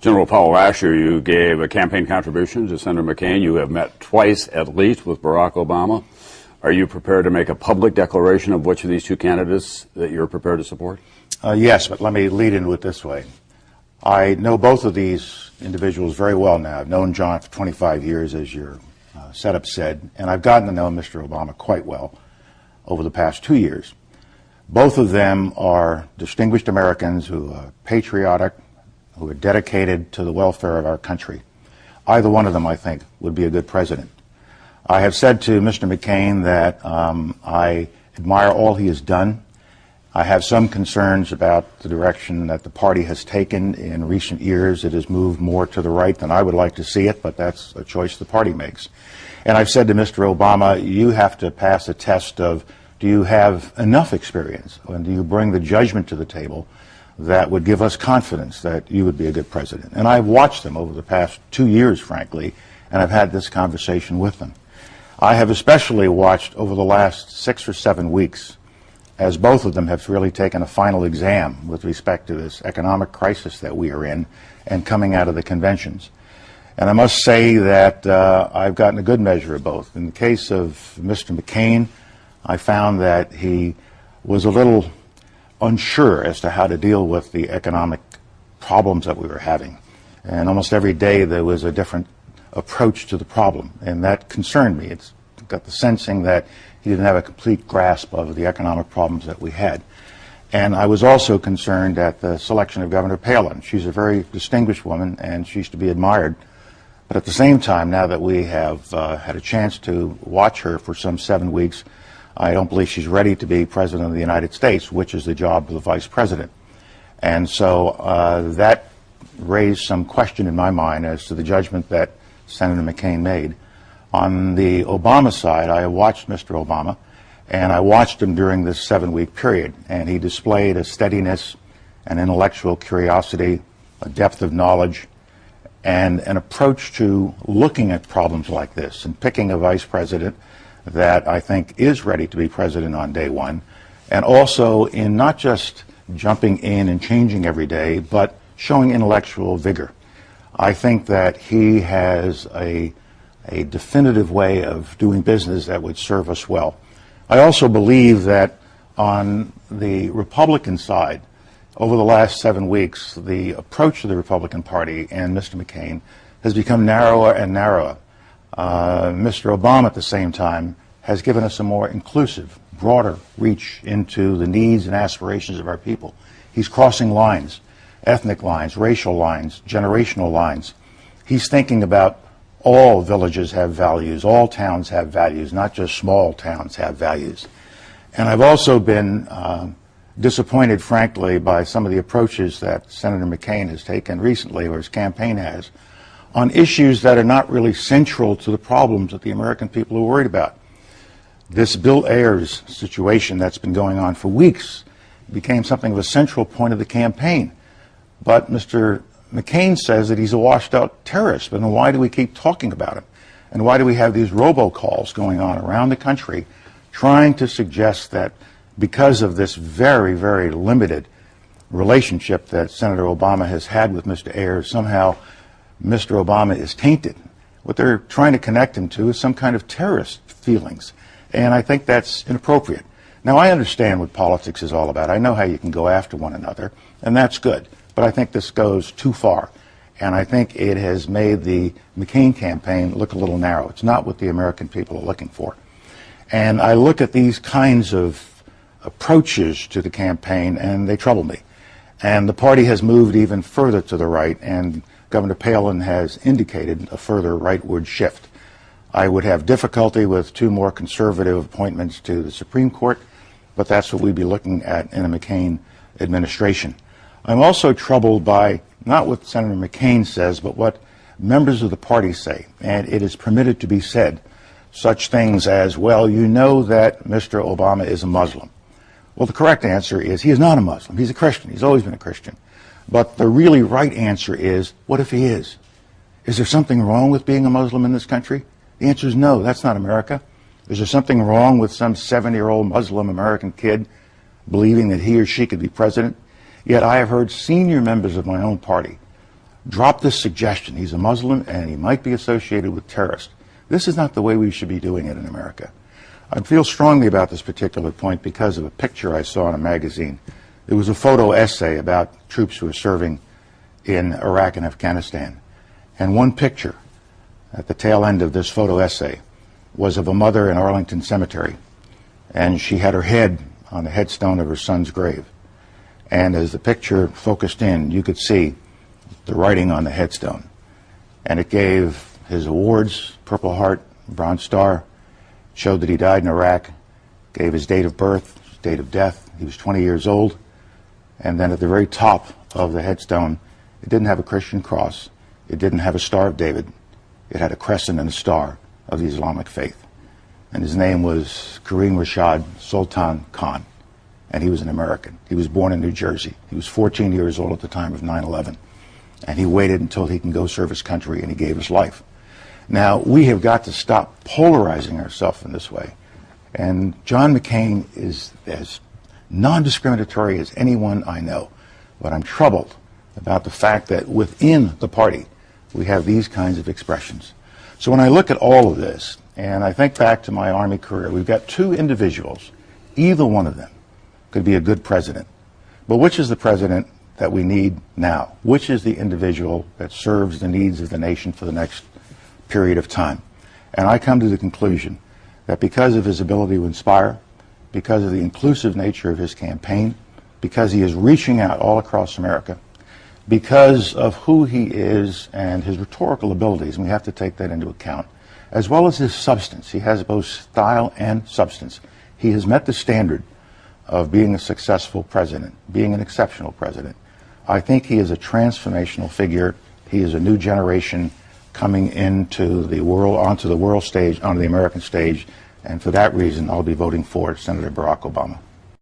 General Powell, last year you gave a campaign contribution to Senator McCain. You have met twice at least with Barack Obama. Are you prepared to make a public declaration of which of these two candidates that you're prepared to support? Yes, but let me lead into it this way. I know both of these individuals very well now. I've known John for 25 years, as your setup said, and I've gotten to know Mr. Obama quite well over the past 2 years. Both of them are distinguished Americans who are patriotic, who are dedicated to the welfare of our country. Either one of them, I think, would be a good president. I have said to Mr. McCain that I admire all he has done. I have some concerns about the direction that the party has taken in recent years. It has moved more to the right than I would like to see it, but that's a choice the party makes. And I've said to Mr. Obama, you have to pass a test of, do you have enough experience, and do you bring the judgment to the table that would give us confidence that you would be a good president? And I've watched them over the past 2 years, frankly, and I've had this conversation with them. I have especially watched over the last 6 or 7 weeks as both of them have really taken a final exam with respect to this economic crisis that we are in and coming out of the conventions. And I must say that I've gotten a good measure of both. In the case of Mr. McCain, I found that he was a little unsure as to how to deal with the economic problems that we were having. And almost every day there was a different approach to the problem, and that concerned me. It's got the sensing that he didn't have a complete grasp of the economic problems that we had. And I was also concerned at the selection of Governor Palin. She's a very distinguished woman, and she's to be admired. But at the same time, now that we have had a chance to watch her for some 7 weeks, I don't believe she's ready to be President of the United States, which is the job of the Vice President. And so that raised some question in my mind as to the judgment that Senator McCain made. On the Obama side, I watched Mr. Obama, and I watched him during this 7-week period, and he displayed a steadiness, an intellectual curiosity, a depth of knowledge, and an approach to looking at problems like this and picking a vice president that I think is ready to be president on day one, and also in not just jumping in and changing every day, but showing intellectual vigor. I think that he has a definitive way of doing business that would serve us well. I also believe that on the Republican side, over the last 7 weeks, the approach of the Republican Party and Mr. McCain has become narrower and narrower. Mr. Obama, at the same time, has given us a more inclusive, broader reach into the needs and aspirations of our people. He's crossing lines, ethnic lines, racial lines, generational lines. He's thinking about all villages have values, all towns have values, not just small towns have values. And I've also been disappointed, frankly, by some of the approaches that Senator McCain has taken recently, or his campaign has, on issues that are not really central to the problems that the American people are worried about. This Bill Ayers situation that's been going on for weeks became something of a central point of the campaign. But Mr. McCain says that he's a washed-out terrorist, but then why do we keep talking about him? And why do we have these robocalls going on around the country trying to suggest that because of this very, very limited relationship that Senator Obama has had with Mr. Ayers, somehow Mr. Obama is tainted? What they're trying to connect him to is some kind of terrorist feelings, and I think that's inappropriate. Now, I understand what politics is all about. I know how you can go after one another, and that's good. But I think this goes too far, and I think it has made the McCain campaign look a little narrow. It's not what the American people are looking for. And I look at these kinds of approaches to the campaign, and they trouble me. And the party has moved even further to the right, and Governor Palin has indicated a further rightward shift. I would have difficulty with 2 more conservative appointments to the Supreme Court, but that's what we'd be looking at in a McCain administration. I'm also troubled by not what Senator McCain says, but what members of the party say. And it is permitted to be said such things as, well, you know that Mr. Obama is a Muslim. Well, the correct answer is he is not a Muslim. He's a Christian. He's always been a Christian. But the really right answer is, what if he is? Is there something wrong with being a Muslim in this country? The answer is no. That's not America. Is there something wrong with some 70-year-old Muslim American kid believing that he or she could be president? Yet I have heard senior members of my own party drop this suggestion. He's a Muslim and he might be associated with terrorists. This is not the way we should be doing it in America. I feel strongly about this particular point because of a picture I saw in a magazine. It was a photo essay about troops who were serving in Iraq and Afghanistan. And one picture at the tail end of this photo essay was of a mother in Arlington Cemetery. And she had her head on the headstone of her son's grave. And as the picture focused in, you could see the writing on the headstone. And it gave his awards, Purple Heart, Bronze Star, showed that he died in Iraq, gave his date of birth, his date of death. He was 20 years old. And then at the very top of the headstone, it didn't have a Christian cross. It didn't have a Star of David. It had a crescent and a star of the Islamic faith. And his name was Kareem Rashad Sultan Khan. And he was an American. He was born in New Jersey. He was 14 years old at the time of 9/11. And he waited until he can go serve his country, and he gave his life. Now, we have got to stop polarizing ourselves in this way. And John McCain is as non-discriminatory as anyone I know. But I'm troubled about the fact that within the party, we have these kinds of expressions. So when I look at all of this, and I think back to my Army career, we've got two individuals, either one of them could be a good president. But which is the president that we need now? Which is the individual that serves the needs of the nation for the next period of time? And I come to the conclusion that because of his ability to inspire, because of the inclusive nature of his campaign, because he is reaching out all across America, because of who he is and his rhetorical abilities, and we have to take that into account, as well as his substance. He has both style and substance. He has met the standard of being a successful president, being an exceptional president. I think he is a transformational figure. He is a new generation coming into the world, onto the world stage, onto the American stage, and for that reason, I'll be voting for Senator Barack Obama.